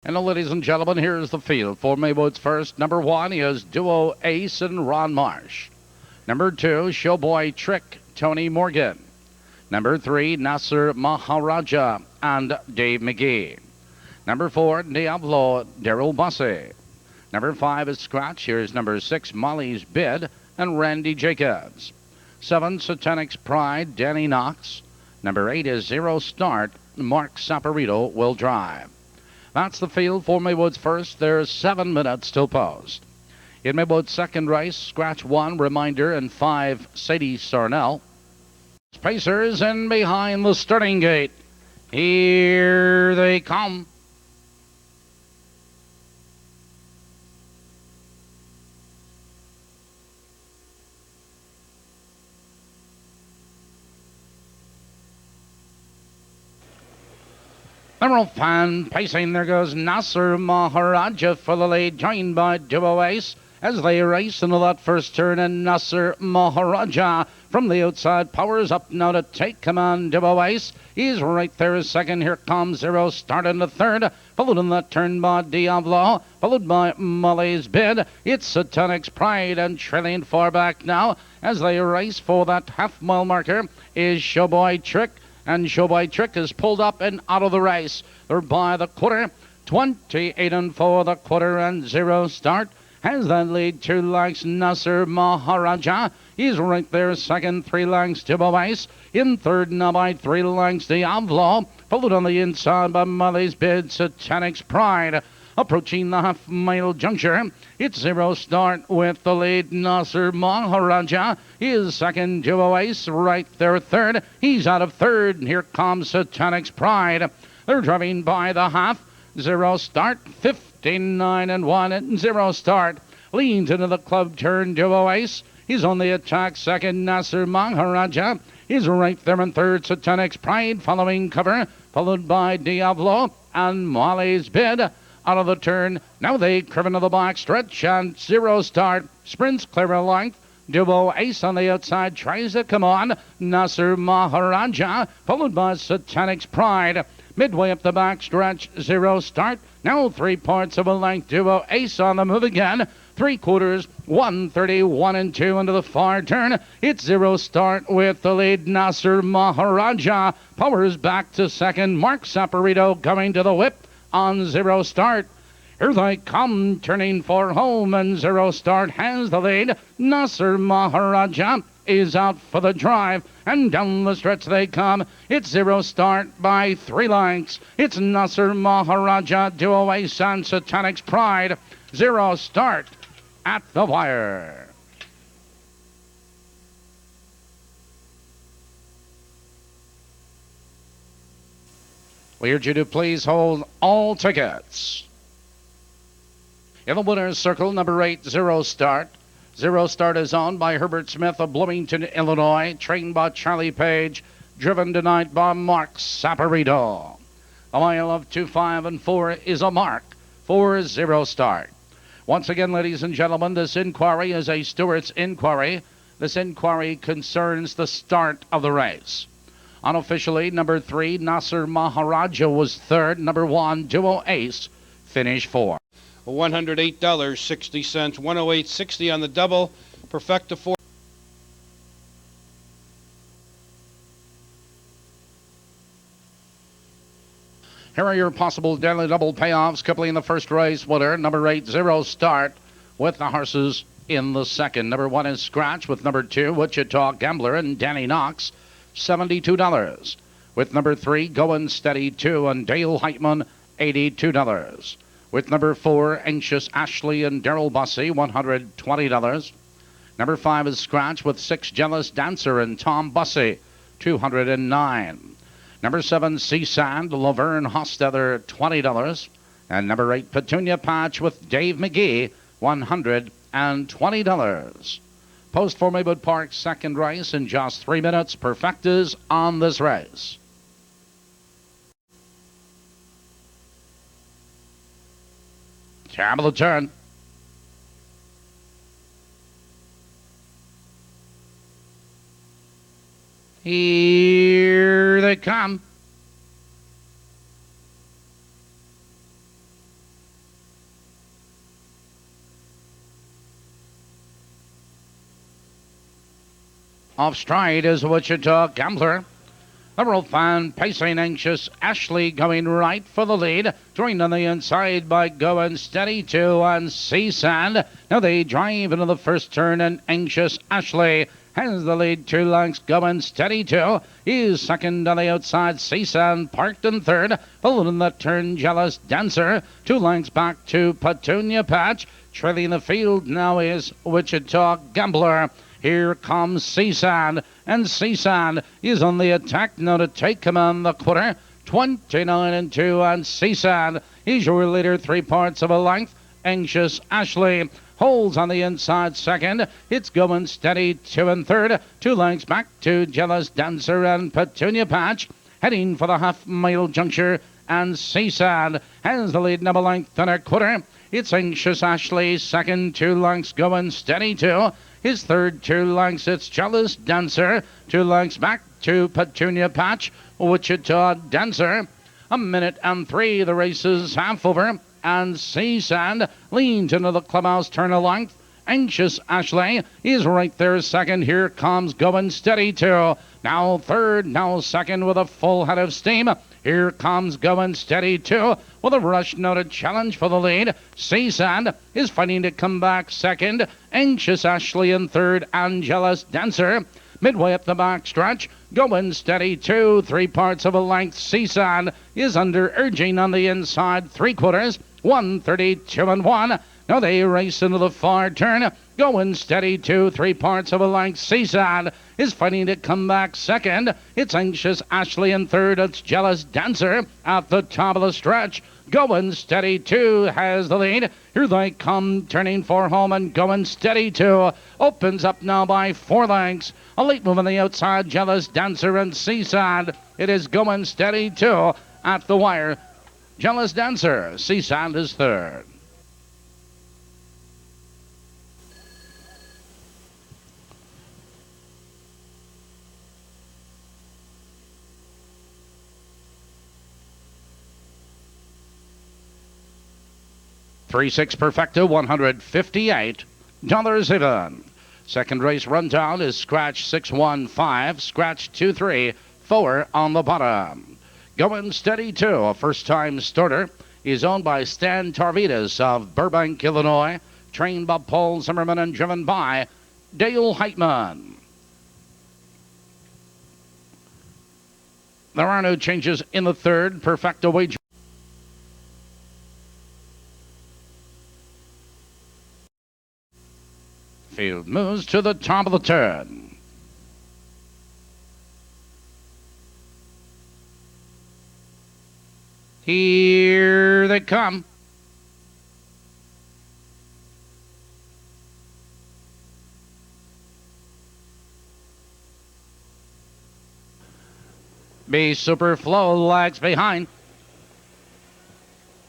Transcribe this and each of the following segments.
And now, ladies and gentlemen, here's the field for Maywood's first. Number 1 is Duo Ace and Ron Marsh. Number 2, Showboy Trick, Tony Morgan. Number 3, Nasser Maharaja and Dave McGee. Number 4, Diablo, Daryl Bussey. Number 5 is Scratch. Here's number 6, Molly's Bid and Randy Jacobs. 7, Satanic's Pride, Danny Knox. Number 8 is Zero Start, Mark Saporito will drive. That's the field for Maywood's first. There's 7 minutes till post. In Maywood's second race, Scratch 1, Reminder, and 5, Sadie Sarnell. Pacers in behind the starting gate. Here they come. Number 5, pacing, there goes Nasser Maharaja for the lead, joined by Duo Ace as they race into that first turn, and Nasser Maharaja from the outside powers up now to take command. Duo Ace, he's right there as second. Here comes Zero Start into third, followed in that turn by Diablo, followed by Molly's Bid. It's Satanic's Pride, and trailing far back now as they race for that half-mile marker is Showboy Trick. And Showboy Trick is pulled up and out of the race. They're by the quarter, 28 and 4 the quarter, and Zero Start has that lead 2 lengths. Nasser Maharaja, he's right there second, 3 lengths. Duo Ace in third now by 3 lengths. Diablo, followed on the inside by Molly's Bid, Satanic's Pride. Approaching the half-mile juncture, it's Zero Start with the lead. Nasser Maharaja is second. Duo Ace right there third. He's out of third. Here comes Satanic's Pride. They're driving by the half. Zero Start, 59 and 1. And Zero Start leans into the club turn. Duo Ace, he's on the attack. Second, Nasser Maharaja is right there in third. Satanic's Pride following cover, followed by Diablo and Molly's Bid. Out of the turn, now they curve into the back stretch, and Zero Start sprints clear a length. Duo Ace on the outside tries to come on. Nasser Maharaja, followed by Satanic's Pride. Midway up the back stretch, Zero Start, now 3 parts of a length. Duo Ace on the move again. 3/4, 131 and 2 into the far turn. It's Zero Start with the lead. Nasser Maharaja powers back to second. Mark Saporito going to the whip on Zero Start. Here they come, turning for home, and Zero Start has the lead. Nasser Maharaja is out for the drive, and down the stretch they come. It's Zero Start by 3 lengths. It's Nasser Maharaja, Duo Ace, and Satanic's Pride. Zero Start at the wire. We urge you to please hold all tickets. In the winner's circle, number 8, Zero Start. Zero Start is owned by Herbert Smith of Bloomington, Illinois, trained by Charlie Page, driven tonight by Mark Saporito. A mile of 2, 5, and 4 is a mark for Zero Start. Once again, ladies and gentlemen, this inquiry is a Stewart's inquiry. This inquiry concerns the start of the race. Unofficially, number 3, Nasser Maharaja was third. Number 1, Duo Ace, finished 4. $108.60, 108.60 on the double. Perfecta 4. Here are your possible daily double payoffs. Coupling the first race winner, number 8, Zero Start, with the horses in the second. Number 1 is Scratch with number 2, Wichita Gambler and Danny Knox, $72. With number 3, Goin' Steady 2 and Dale Heitman, $82. With number 4, Anxious Ashley and Daryl Bussey, $120. Number 5 is Scratch with 6, Jealous Dancer and Tom Bussey, $209. Number 7, Seasand, Laverne Hostetler, $20. And number 8, Petunia Patch with Dave McGee, $120. Post for Maywood Park, second race in just 3 minutes. Perfectas on this race. Time of the turn. Here they come. Off stride is Wichita Gambler. Liberal fan pacing anxious. Ashley going right for the lead. Joined on the inside by Going Steady 2 and Seasand. Now they drive into the first turn and anxious Ashley has the lead 2 lengths. Going Steady 2 is second on the outside. Seasand parked in third. Followed in that turn Jealous Dancer. 2 lengths back to Petunia Patch. Trailing the field now is Wichita Gambler. Here comes Seasand, and Seasand is on the attack now to take command the quarter. 29 and 2, and Seasand is your leader, 3 parts of a length. Anxious Ashley holds on the inside second. It's Going Steady 2 and third. 2 lengths back to Jealous Dancer and Petunia Patch. Heading for the half-mile juncture, and Seasand has the lead, number length and a quarter. It's Anxious Ashley second, 2 lengths Going Steady 2. His third, 2 lengths, it's Jealous Dancer. 2 lengths back to Petunia Patch. Wichita Dancer. 1:03, the race is half over. And Seasand leans into the clubhouse turn of length. Anxious Ashley is right there second. Here comes Going Steady 2. Now third, now second with a full head of steam. Here comes Going Steady 2 with a rush now to challenge for the lead. Seasand is fighting to come back second. Anxious Ashley in third and Jealous Dancer. Midway up the back stretch, Going Steady 2, 3 parts of a length. Seasand is under urging on the inside 3/4. 1:32 and 1. Now they race into the far turn. Going Steady 2, 3 parts of a length. Seasand is fighting to come back second. It's Anxious Ashley in third. It's Jealous Dancer at the top of the stretch. Going Steady 2 has the lead. Here they come, turning for home, and Going Steady 2 opens up now by 4 lengths. A late move on the outside, Jealous Dancer and Seasand. It is Going Steady 2 at the wire. Jealous Dancer, Seasand is third. $3-6 Perfecto, $158 even. Second race rundown is Scratch 615, Scratch 234 on the bottom. Going Steady 2, a first-time starter, is owned by Stan Tarvidas of Burbank, Illinois, trained by Paul Zimmerman and driven by Dale Heitman. There are no changes in the third. Perfecto wager. Field moves to the top of the turn. Here they come. Be Super Flow lags behind.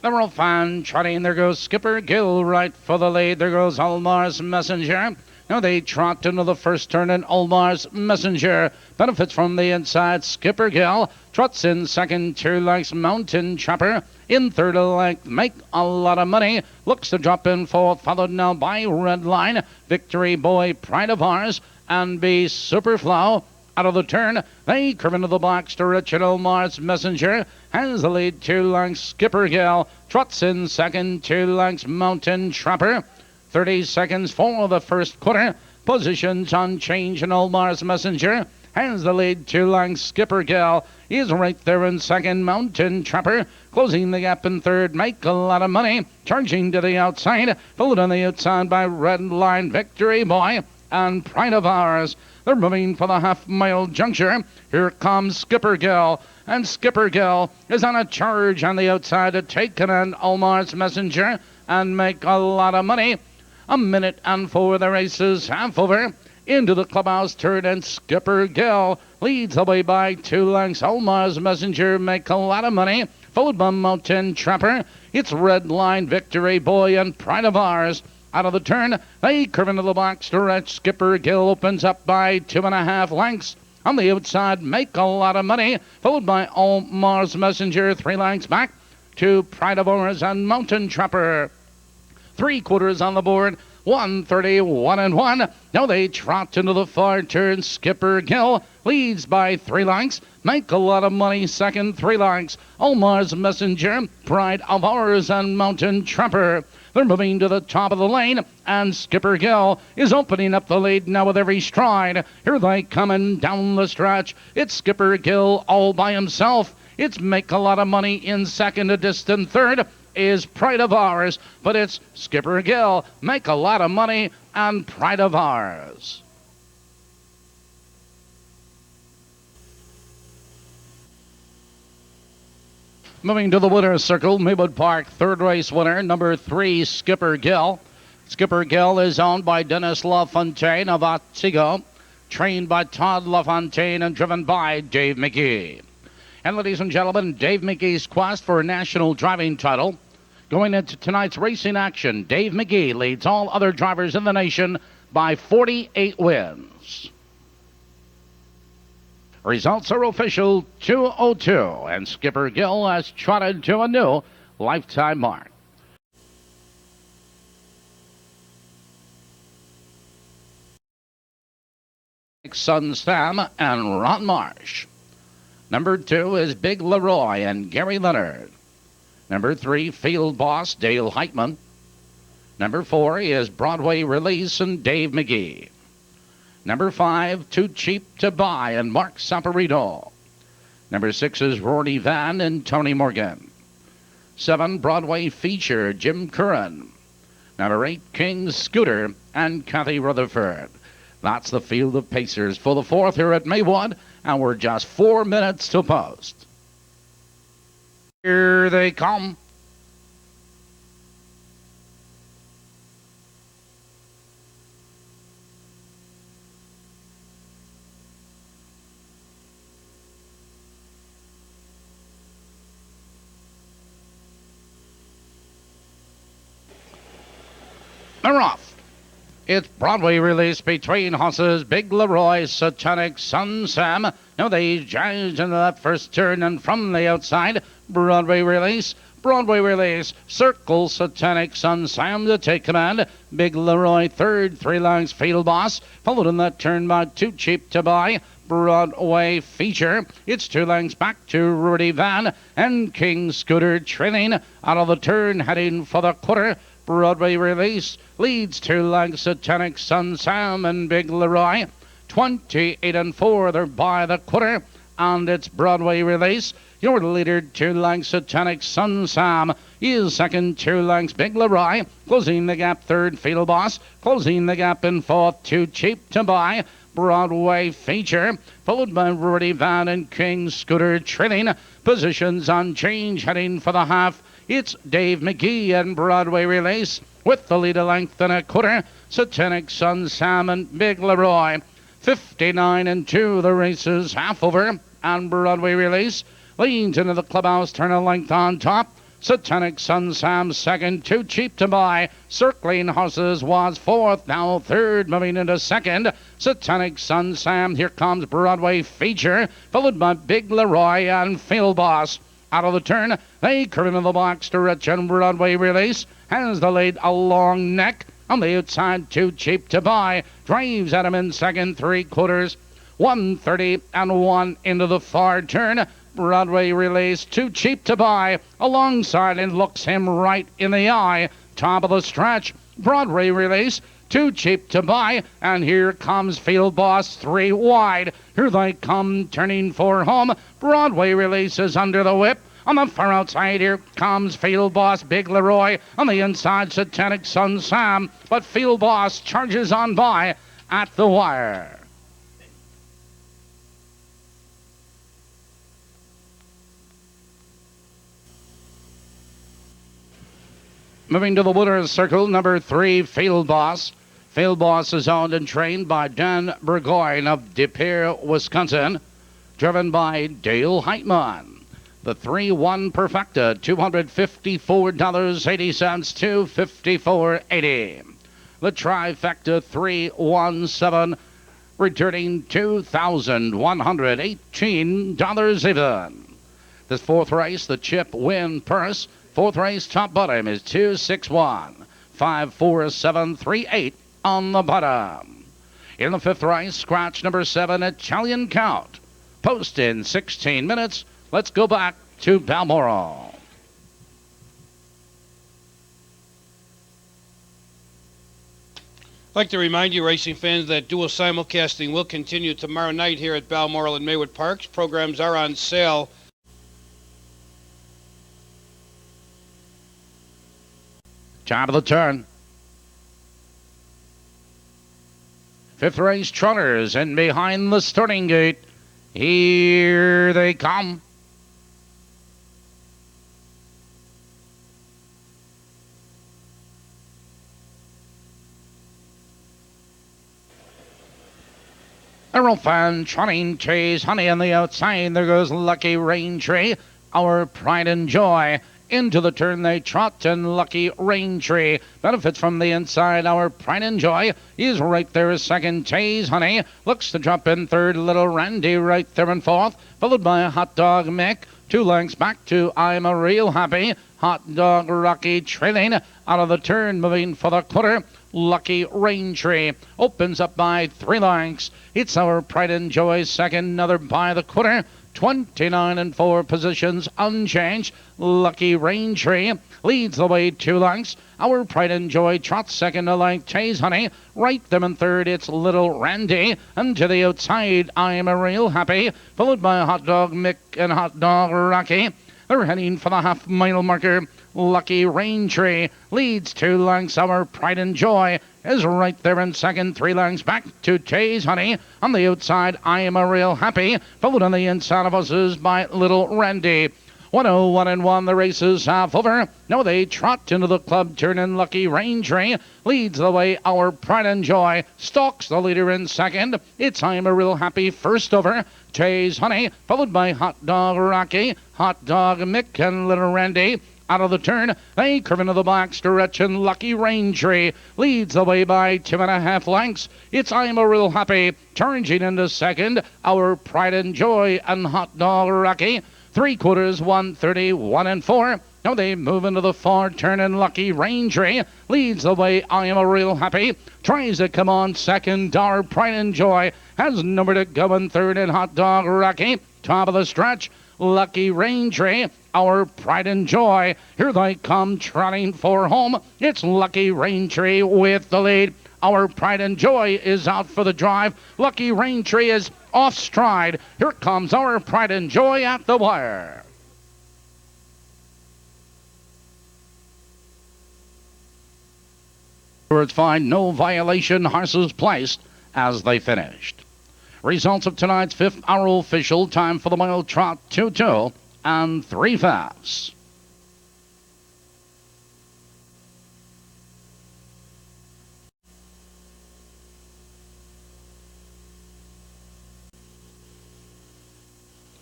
The World Fan trotting. There goes Skipper Gill right for the lead. There goes Almar's Messenger. Now they trot into the first turn, and Almar's Messenger benefits from the inside. Skipper Gill trots in second. 2 lengths Mountain Chopper. In third length, Make a Lot of Money. Looks to drop in fourth, followed now by Red Line. Victory Boy, Pride of Ours, and Be Superflow. Out of the turn, they curve into the box to Richard Almar's Messenger. Has the lead 2 lengths. Skipper Gill trots in second. 2 lengths Mountain Trapper. 30 seconds for the first quarter. Positions on change, and Almar's Messenger has the lead 2 lengths. Skipper Gill is right there in second. Mountain Trapper closing the gap in third. Make a Lot of Money charging to the outside. Followed on the outside by Red Line, Victory Boy, and Pride of Ours. They're moving for the half-mile juncture. Here comes Skipper Gill, and Skipper Gill is on a charge on the outside to take command. Almar's Messenger and Make a Lot of Money. 1:04, the race is half over. Into the clubhouse turn, and Skipper Gill leads the way by 2 lengths. Almar's Messenger, Make a Lot of Money, followed by Mountain Trapper. It's Red Line, Victory Boy, and Pride of Ours. Out of the turn, they curve into the box stretch. Skipper Gill opens up by 2.5 lengths. On the outside, Make a Lot of Money, followed by Almar's Messenger, 3 lengths back to Pride of Ours and Mountain Trapper. 3/4 on the board. 131 and 1. Now they trot into the far turn. Skipper Gill leads by 3 lengths. Make a lot of money second, 3 lengths. Omar's Messenger, Pride of Ours, and Mountain Trapper. They're moving to the top of the lane, and Skipper Gill is opening up the lead now with every stride. Here they coming down the stretch. It's Skipper Gill all by himself. It's Make a Lot of Money in second. A distant third is Pride of Ours, but it's Skipper Gill, Make a Lot of Money, and Pride of Ours. Moving to the winner's circle, Maywood Park, third race winner, number 3, Skipper Gill. Skipper Gill is owned by Dennis LaFontaine of Otsego, trained by Todd LaFontaine and driven by Dave McGee. And ladies and gentlemen, Dave McGee's quest for a national driving title. Going into tonight's racing action, Dave McGee leads all other drivers in the nation by 48 wins. Results are official, 202, and Skipper Gill has trotted to a new lifetime mark. Son Sam and Ron Marsh. Number 2 is Big Leroy and Gary Leonard. Number 3, Field Boss Dale Heitman. Number 4 is Broadway Release and Dave McGee. Number 5, Too Cheap to Buy and Mark Saporito. Number 6 is Rory Van and Tony Morgan. 7, Broadway Feature, Jim Curran. Number 8, King Scooter and Kathy Rutherford. That's the field of pacers for the 4th here at Maywood, and we're just 4 minutes to post. Here they come. They're off. It's Broadway Release between horses Big Leroy, Satanic Sun Sam. Now they judge into that first turn, and from the outside, Broadway Release, Circle Satanic Sun Sam to take command. Big Leroy third, 3 lengths Field Boss, followed in that turn by Too Cheap to Buy. Broadway Feature. It's 2 lengths back to Rudy Van and King Scooter trailing out of the turn, heading for the quarter. Broadway Release leads 2 lengths. Satanic Sun Sam and Big Leroy. 28 and 4, they're by the quarter, and it's Broadway Release. Your leader, 2 lengths. Satanic Sun Sam is second, 2 lengths. Big Leroy closing the gap, third. Field Boss closing the gap in fourth. Too Cheap to Buy. Broadway Feature, followed by Rudy Van and King Scooter trailing. Positions on change, heading for the half. It's Dave McGee and Broadway Release with the lead a length and a quarter. Satanic Sun Sam and Big Leroy. 59 and 2, the race is half over, and Broadway Release leans into the clubhouse, turn a length on top. Satanic Sun Sam second, Too Cheap to Buy. Circling horses was fourth, now third, moving into second. Satanic Sun Sam, here comes Broadway Feature, followed by Big Leroy and Field Boss. Out of the turn, they curve into the box to and Broadway Release has the lead a long neck. On the outside, Too Cheap to Buy drives at him in second, 3/4. 130 and 1 into the far turn. Broadway Release, Too Cheap to Buy alongside and looks him right in the eye. Top of the stretch, Broadway Release, Too Cheap to Buy, and here comes Field Boss 3 wide. Here they come, turning for home. Broadway Release is under the whip. On the far outside, here comes Field Boss Big Leroy. On the inside, Satanic Sun Sam, but Field Boss charges on by at the wire. Moving to the winner's circle, number 3, Field Boss. Field Boss is owned and trained by Dan Burgoyne of De Pere, Wisconsin, driven by Dale Heitman. The 3-1 Perfecta, $254.80 to $54.80. The Trifecta 317, returning $2,118 even. This 4th race, the Chip Win Purse. 4th race, top bottom is 261. 5, 4, 7, 3, 8 on the bottom. In the fifth race, scratch number 7, Italian Count. Post in 16 minutes. Let's go back to Balmoral. I'd like to remind you, racing fans, that dual simulcasting will continue tomorrow night here at Balmoral and Maywood Parks. Programs are on sale. Top of the turn. Fifth race, Trotters, and behind the starting gate. Here they come. Errol Fan trotting Chase Honey on the outside. There goes Lucky Rain Tree, our pride and joy. Into the turn they trot, and Lucky Rain Tree benefits from the inside. Our pride and joy is right there. Second, Chase Honey looks to drop in third. Little Randy right there in fourth, followed by Hot Dog Mick. 2 lengths back to I'm a Real Happy. Hot Dog Rocky trailing out of the turn, moving for the quarter. Lucky Rain Tree opens up by 3 lengths. It's our pride and joy second, another by the quarter. 29 and 4 positions unchanged. Lucky Rain Tree leads the way 2 lengths. Our pride and joy trots second, a length. Chase Honey right them in third. It's Little Randy, and to the outside I'm a Real Happy, followed by Hot Dog Mick and Hot Dog Rocky. They're heading for the half-mile marker. Lucky Rain Tree leads 2 lengths. Our pride and joy is right there in second. 3 lengths back to Chase Honey. On the outside, I Am a Real Happy, followed on the inside of us is by Little Randy. 101 and 1, the race is half over. Now they trot into the club turn, and Lucky Rain Tree leads the way. Our pride and joy stalks the leader in second. It's I'm a Real Happy first over. Chase Honey, followed by Hot Dog Rocky, Hot Dog Mick, and Little Randy. Out of the turn, they curve into the back stretch, and Lucky Rain Tree leads the way by 2.5 lengths. It's I'm a Real Happy charging into second. Our pride and joy and Hot Dog Rocky. 3/4, 130, 1 and 4. Now they move into the far turn, and Lucky Rain Tree leads the way. I Am a Real Happy tries to come on second. Our pride and joy has number to go in third, and Hot Dog Rocky. Top of the stretch, Lucky Rain Tree, our pride and joy. Here they come trotting for home. It's Lucky Rain Tree with the lead. Our pride and joy is out for the drive. Lucky Rain Tree is off stride. Here comes our pride and joy at the wire. Birds find no violation. Horses placed as they finished. Results of tonight's 5th hour official. Time for the mile trot, 2-2 and 3/5.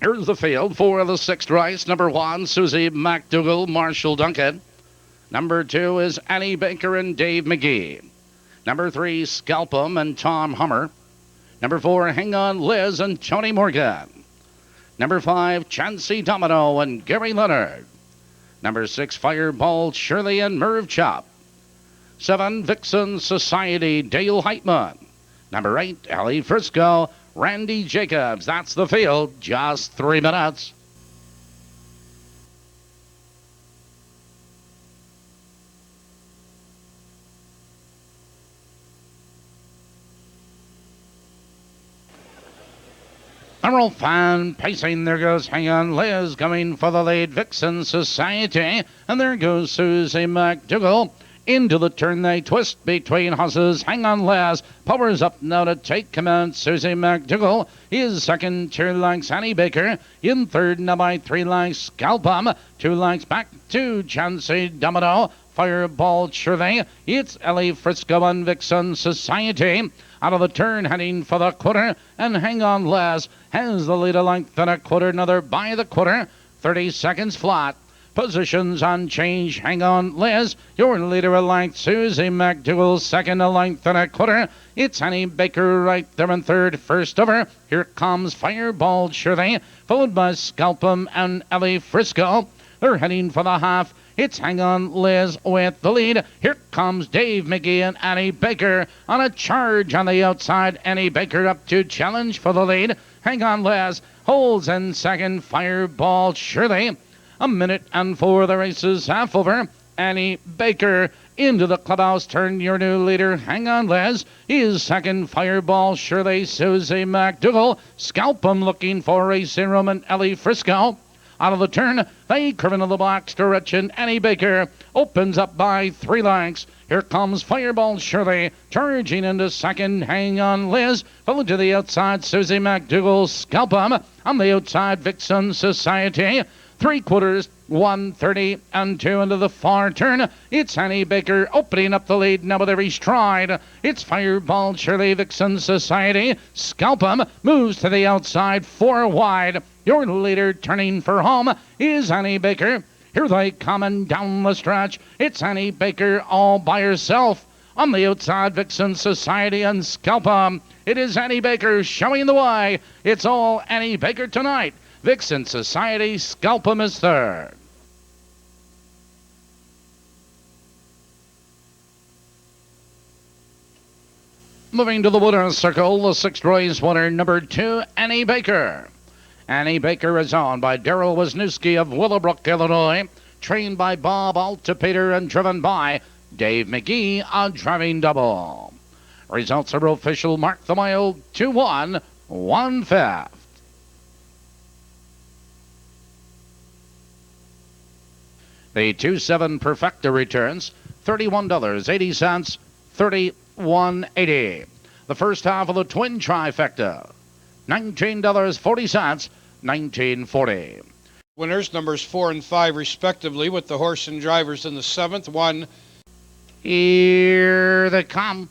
Here's the field for the 6th race. Number 1, Susie McDougall, Marshall Duncan. Number 2 is Annie Baker and Dave McGee. Number 3, Scalp 'em and Tom Hummer. Number 4, Hang On Liz and Tony Morgan. Number 5, Chansey Domino and Gary Leonard. Number 6, Fireball Shirley and Merv Chop. 7, Vixen Society, Dale Heitman. Number 8, Ellie Frisco, Randy Jacobs. That's the field. Just 3 minutes. Emerald Fan pacing. There goes Hang On Liz coming for the lead. Vixen Society. And there goes Susie McDougall. Into the turn they twist between horses. Hang On Liz powers up now to take command. Susie McDougall is second. 2 lengths Annie Baker. In third now by 3 lengths Scalp 'em. 2 lengths back to Chansey Domino. Fireball Shirley. It's Ellie Frisco and Vixen Society. Out of the turn, heading for the quarter, and Hang On Les has the lead a length and a quarter. Another by the quarter. 30 seconds flat. Positions on change. Hang On Liz, your leader a length. Susie McDougall second, a length and a quarter. It's Annie Baker right there in third. First over, here comes Fireball Shirley, followed by Scalp 'em and Ellie Frisco. They're heading for the half. It's Hang On Liz with the lead. Here comes Dave McGee and Annie Baker on a charge on the outside. Annie Baker up to challenge for the lead. Hang On Liz holds in second. Fireball Shirley. A minute and 4 the race is half over. Annie Baker into the clubhouse. Turn your new leader. Hang On Les is second. Fireball Shirley. Susie McDougall. Scalp 'em looking for Race Room and Ellie Frisco. Out of the turn, they curve into the box. Direction Annie Baker opens up by 3 lengths. Here comes Fireball Shirley charging into second. Hang On Liz. Followed to the outside. Susie McDougall. Scalp 'em. On the outside, Vixen Society. 3/4, 1:30 and 2 into the far turn. It's Annie Baker opening up the lead now with every stride. It's Fireball Shirley, Vixen Society. Scalp 'em moves to the outside, 4 wide. Your leader turning for home is Annie Baker. Here they come and down the stretch. It's Annie Baker all by herself. On the outside, Vixen Society and Scalp 'em. It is Annie Baker showing the way. It's all Annie Baker tonight. Vixen Society, Scalp 'em is third. Moving to the winner's circle, the 6th race winner, number 2, Annie Baker. Annie Baker is owned by Daryl Wisniewski of Willowbrook, Illinois, trained by Bob Altipater and driven by Dave McGee on driving double. Results are official. Mark the mile 2-1, 1/5. The 2-7 Perfecta returns $31.80, $31.80. The first half of the twin trifecta, $19.40, $19.40. Winners numbers 4 and 5 respectively, with the horse and drivers in the 7th one. Here they come.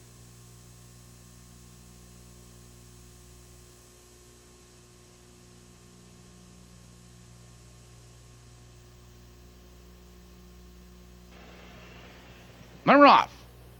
They're off.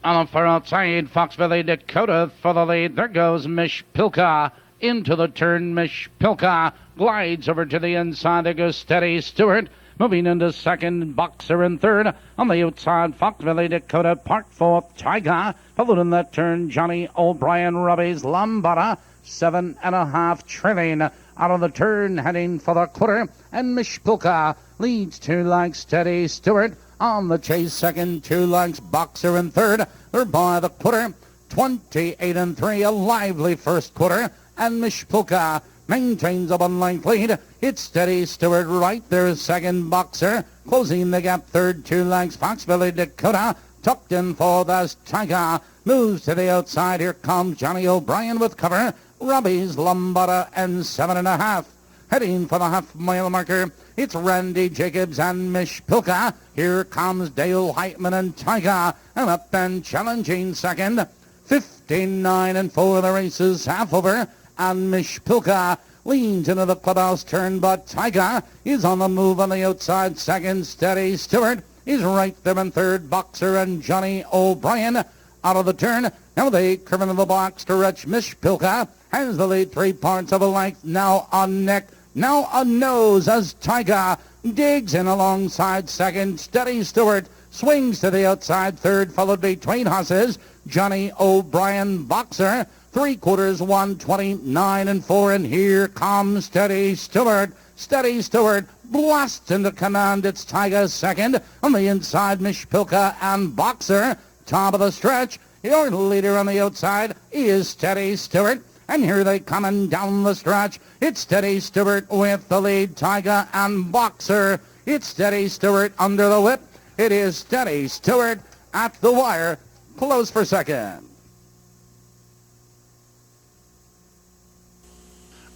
On the far outside, Fox Valley Dakota for the lead. There goes Mish Pilka into the turn. Mish Pilka glides over to the inside. There goes Steady Stewart. Moving into second, Boxer in third. On the outside, Fox Valley Dakota Park fourth. Tiger. Followed in that turn, Johnny O'Brien, Robbie's Lambada. 7.5 trailing out of the turn, heading for the quarter. And Mish Pilka leads 2 lengths. Steady Stewart on the chase second, 2 lengths. Boxer in third. They're by the quarter. 28 and 3, a lively first quarter. And Mish Pilka maintains a 1-length lead. It's Steady Stewart right there, second. Boxer closing the gap, third, 2 lengths. Fox Valley Dakota tucked in fourth as Tiger moves to the outside. Here comes Johnny O'Brien with cover. Robbie's Lambada and 7.5. Heading for the half-mile marker, it's Randy Jacobs and Mish Pilka. Here comes Dale Heitman and Tiger, and up and challenging second. 59 and 4, the race is half over, and Mish Pilka leans into the clubhouse turn, but Tiger is on the move on the outside. Second, Steady Stewart is right there in third. Boxer and Johnny O'Brien out of the turn. Now they curve into the box to reach. Mish Pilka has the lead 3 parts of a length. Now on neck, now on nose as Tiger digs in alongside second. Steady Stewart swings to the outside. Third, followed between horses, Johnny O'Brien. Boxer 3/4, 1:29 and 4. And here comes Steady Stewart. Steady Stewart blasts into command. It's Tiger second. On the inside, Mish Pilka and Boxer. Top of the stretch. Your leader on the outside is Steady Stewart. And here they coming down the stretch. It's Steady Stewart with the lead. Tiger and Boxer. It's Steady Stewart under the whip. It is Steady Stewart at the wire. Close for second.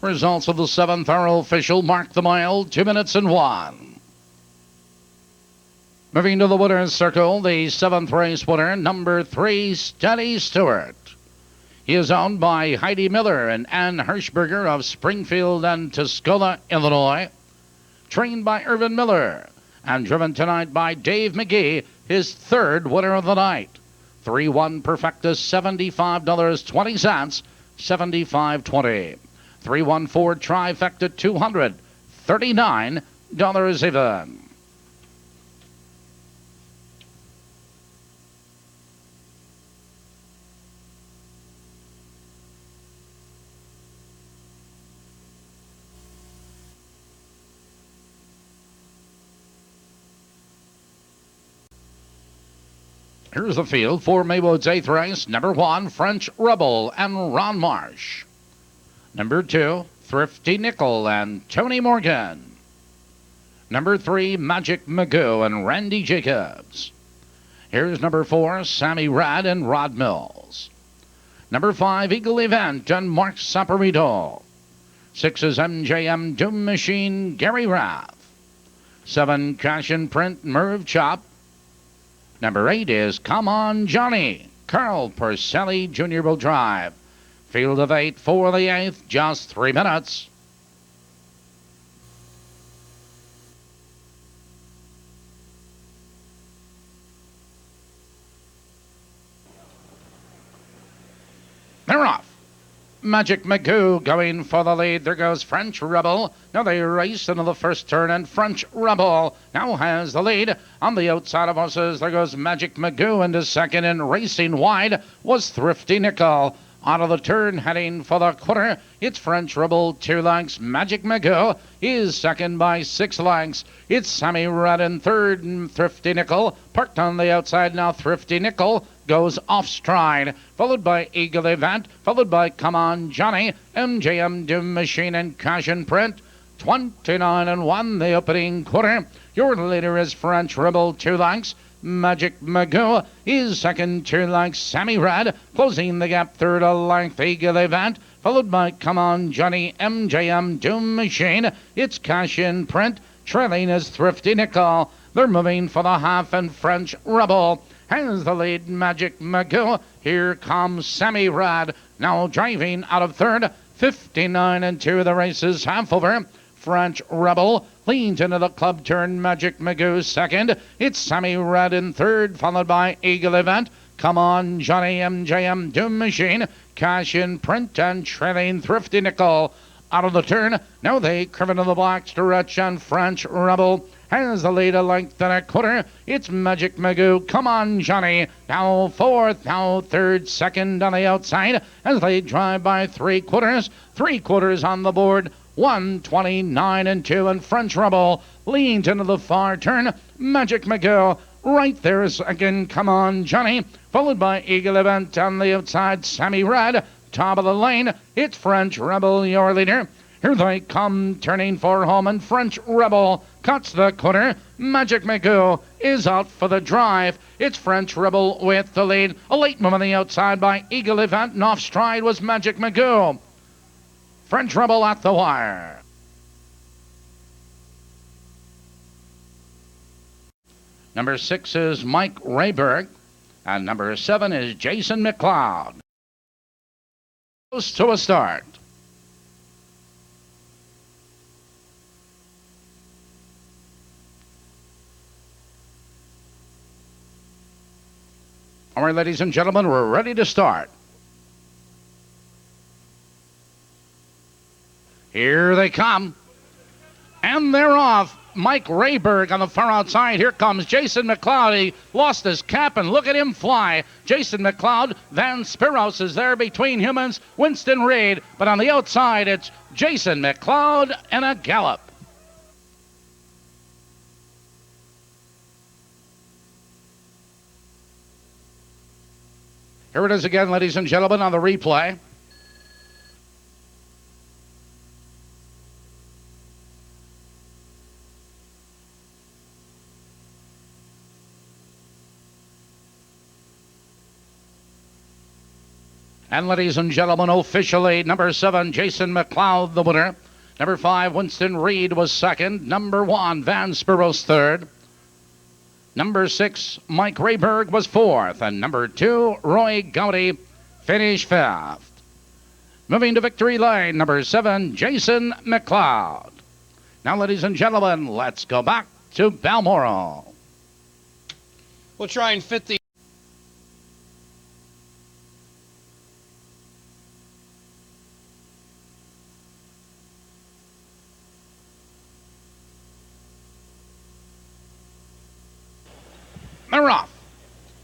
Results of the 7th are official. Mark the mile, 2 minutes and 1. Moving to the winner's circle, the 7th race winner, number 3, Steady Stewart. He is owned by Heidi Miller and Ann Hirschberger of Springfield and Tuscola, Illinois. Trained by Irvin Miller and driven tonight by Dave McGee, his 3rd winner of the night. 3-1 Perfecta, $75.20, $75.20. 3-1-4 Trifecta, $239 even. Here's the field for Maywood's 8th race. Number 1, French Rebel and Ron Marsh. Number 2, Thrifty Nickel and Tony Morgan. Number 3, Magic Magoo and Randy Jacobs. Here's number 4, Sammy Rad and Rod Mills. Number 5, Eagle Event and Mark Saporito. 6 is MJM Doom Machine, Gary Rath. 7, Cash and Print, Merv Chop. Number 8 is Come On Johnny, Carl Porcelli Jr. will drive. Field of 8 for the 8th, just 3 minutes. They're off. Magic Magoo going for the lead. There goes French Rebel. Now they race into the first turn, and French Rebel now has the lead. On the outside of horses, there goes Magic Magoo into second, and racing wide was Thrifty Nickel. Out of the turn, heading for the quarter, it's French Rebel, 2 lengths. Magic Magoo is second by 6 lengths. It's Sammy Red in third, and Thrifty Nickel parked on the outside. Now Thrifty Nickel goes off stride, followed by Eagle Event, followed by Come On Johnny, MJM Doom Machine, and Cash and Print. 29-1 the opening quarter. Your leader is French Rebel, 2 lengths. Magic Magoo is second, 2 lengths. Sammy Rad closing the gap, third a length. Eagle Event, followed by Come On Johnny, MJM Doom Machine. It's Cash in Print. Trailing is Thrifty Nickel. They're moving for the half, and French Rebel has the lead. Magic Magoo. Here comes Sammy Rad, now driving out of third. 59-2 the race is half over. French Rebel leans into the club turn. Magic Magoo second. It's Sammy Red in third, followed by Eagle Event. Come On Johnny, MJM Doom Machine, Cash in Print, and trailing Thrifty Nickel. Out of the turn, now they curve into the black stretch, and French Rebel has the lead a length and a quarter. It's Magic Magoo, Come On Johnny, now fourth, now third, second on the outside as they drive by 3/4. 3/4 on the board. 129-2, and French Rebel leans into the far turn. Magic Magoo right there is again Come On Johnny, followed by Eagle Event on the outside. Sammy Red, top of the lane. It's French Rebel, your leader. Here they come, turning for home, and French Rebel cuts the corner. Magic Magoo is out for the drive. It's French Rebel with the lead. A late move on the outside by Eagle Event, and off stride was Magic Magoo. French Rebel at the wire. Number 6 is Mike Rayberg, and number 7 is Jason McLeod. Close to a start. All right, ladies and gentlemen, we're ready to start. Here they come. And they're off. Mike Rayberg on the far outside. Here comes Jason McLeod. He lost his cap, and look at him fly. Jason McLeod. Van Spiros is there between humans. Winston Reed. But on the outside, it's Jason McLeod and a gallop. Here it is again, ladies and gentlemen, on the replay. And ladies and gentlemen, officially, number 7, Jason McLeod, the winner. Number 5, Winston Reed was second. Number 1, Van Spiros third. Number 6, Mike Rayberg was fourth. And number 2, Roy Gowdy finished fifth. Moving to victory lane, number 7, Jason McLeod. Now, ladies and gentlemen, let's go back to Balmoral. We'll try and fit the They're off.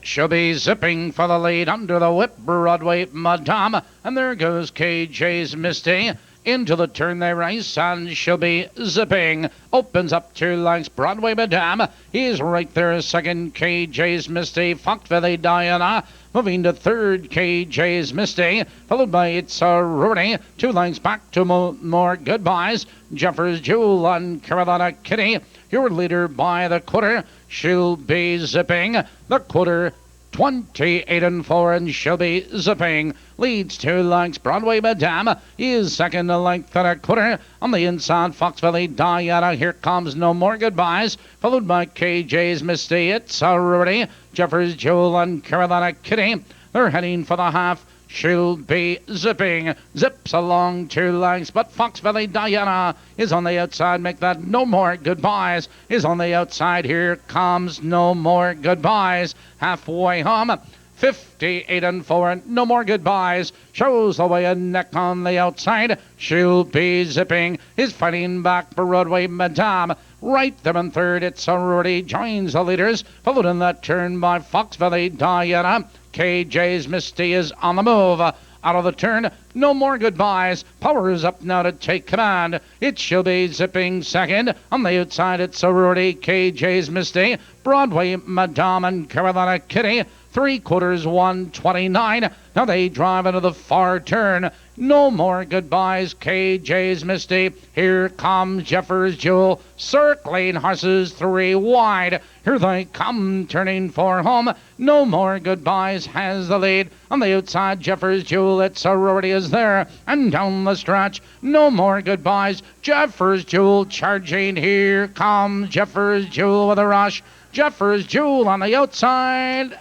She'll be zipping for the lead under the whip, Broadway Madame. And there goes KJ's Misty. Into the turn they race, and she'll be zipping. Opens up 2 lengths. Broadway Madame. He's right there. Second, KJ's Misty. Foxville Diana. Moving to third, KJ's Misty. Followed by It's a Rudy. 2 lengths back to more goodbyes. Jeffers Jewel and Carolina Kitty. Your leader by the quarter. She'll be zipping. The quarter 28 and 4, and she'll be zipping. Leads 2 lengths. Broadway Madame is second, a length and a quarter. On the inside, Foxville Diana. Here comes No More Goodbyes. Followed by KJ's Misty. It's already Jeffers Jewel and Carolina Kitty. They're heading for the half. She'll be zipping. Zips along 2 lengths, but Foxville Diana is on the outside. Make that No More Goodbyes is on the outside. Here comes No More Goodbyes. Halfway home. 58 and 4. No More Goodbyes shows the way a neck on the outside. She'll be zipping. Is fighting back for Broadway Madame. Right there in third, It's already joins the leaders. Followed in that turn by Foxville Diana. KJ's Misty is on the move. Out of the turn, No More Goodbyes. Power is up now to take command. It shall be zipping second. On the outside, It's already KJ's Misty. Broadway Madame and Carolina Kitty. 3/4, 129. Now they drive into the far turn. No More Goodbyes, KJ's Misty. Here comes Jeffers Jewel. Circling horses 3 wide. Here they come, turning for home. No More Goodbyes has the lead. On the outside, Jeffers Jewel. It's already is there. And down the stretch, No More Goodbyes. Jeffers Jewel charging. Here comes Jeffers Jewel with a rush. Jeffers Jewel on the outside.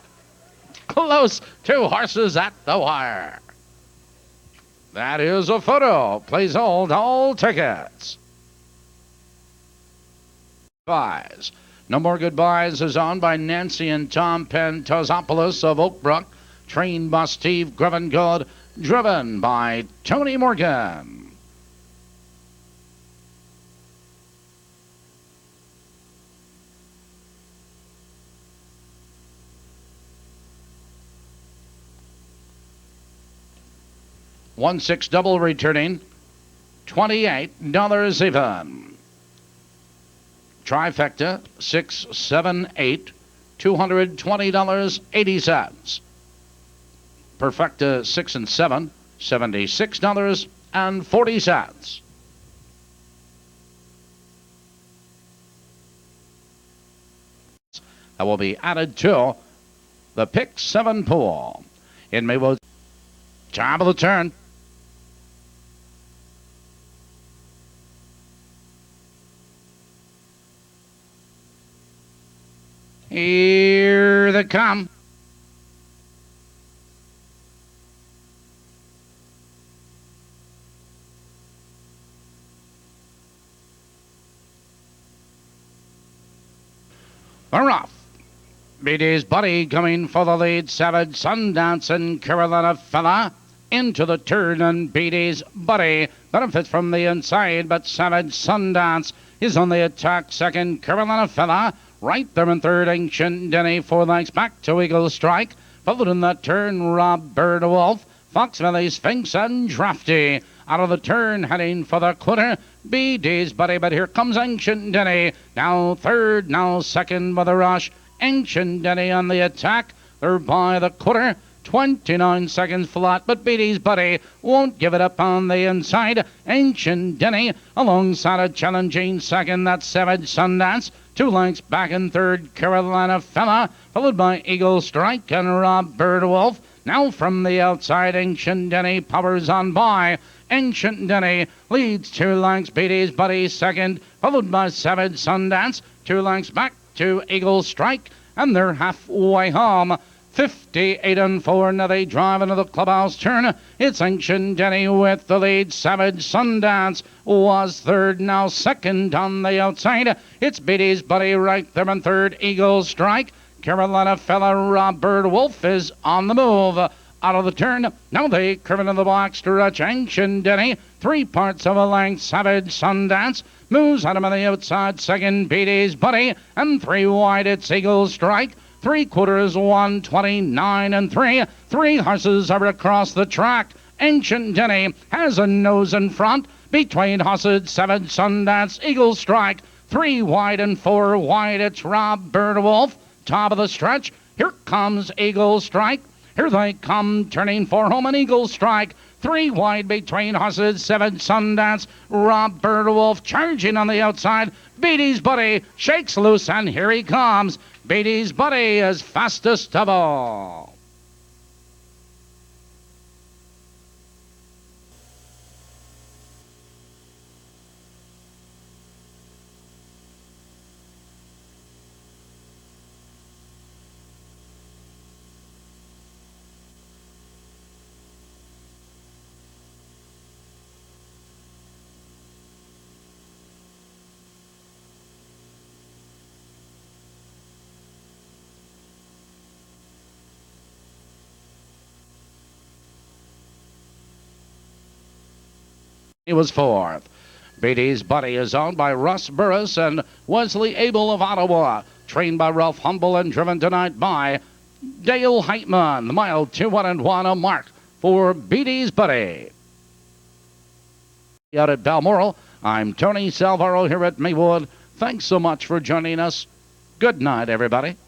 Close, 2 horses at the wire. That is a photo. Please hold all tickets. Goodbyes. No More Goodbyes is owned by Nancy and Tom Pentosopoulos of Oakbrook. Trained by Steve Grevengold. Driven by Tony Morgan. $1-6 double returning, $28 even. Trifecta, 6, 7, 8, $220.80. Perfecta, 6 and 7, $76.40. That will be added to the Pick 7 pool. In Maywood, top of the turn. Here they come. They're off. BD's Buddy coming for the lead. Savage Sundance and Carolina Fella into the turn, and BD's Buddy benefits from the inside, but Savage Sundance is on the attack. Second, Carolina Fella. Right there in third, Ancient Denny. 4 lengths back to Eagle Strike. Followed in that turn, Rob Birdwolf, Foxville Sphinx, and Drafty. Out of the turn, heading for the quarter, BD's Buddy, but here comes Ancient Denny. Now third, now second by the rush. Ancient Denny on the attack. They're by the quarter. 29 seconds flat, but BD's Buddy won't give it up on the inside. Ancient Denny alongside a challenging second. That's Savage Sundance. 2 lengths back in third, Carolina Fella, followed by Eagle Strike and Rob Birdwolf. Now from the outside, Ancient Denny powers on by. Ancient Denny leads 2 lengths. BD's Buddy second, followed by Savage Sundance. 2 lengths back to Eagle Strike, and they're halfway home. 58 and 4. Now they drive into the clubhouse turn. It's Ancient Denny with the lead. Savage Sundance was third, now second on the outside. It's BD's Buddy right there in third. Eagle Strike. Carolina Fella, Rob Birdwolf is on the move. Out of the turn. Now they curve into the box stretch. Ancient Denny. 3 parts of a length. Savage Sundance moves out of the outside. Second, BD's Buddy. And 3 wide, it's Eagle Strike. 3/4, 129 and 3. 3 horses are across the track. Ancient Denny has a nose in front. Between horses, 7 Sundance, Eagle Strike. 3 wide and 4 wide, it's Robert Wolf. Top of the stretch, here comes Eagle Strike. Here they come, turning for home, and Eagle Strike. 3 wide between horses, 7 Sundance, Robert Wolf charging on the outside. Beatty's Buddy shakes loose, and here he comes. Beatty's Buddy is fastest of all. He was 4th. Beatty's Buddy is owned by Russ Burris and Wesley Abel of Ottawa. Trained by Ralph Humble and driven tonight by Dale Heitman. The mile 2-1-1, a mark for Beatty's Buddy. Out at Balmoral, I'm Tony Salvaro here at Maywood. Thanks so much for joining us. Good night, everybody.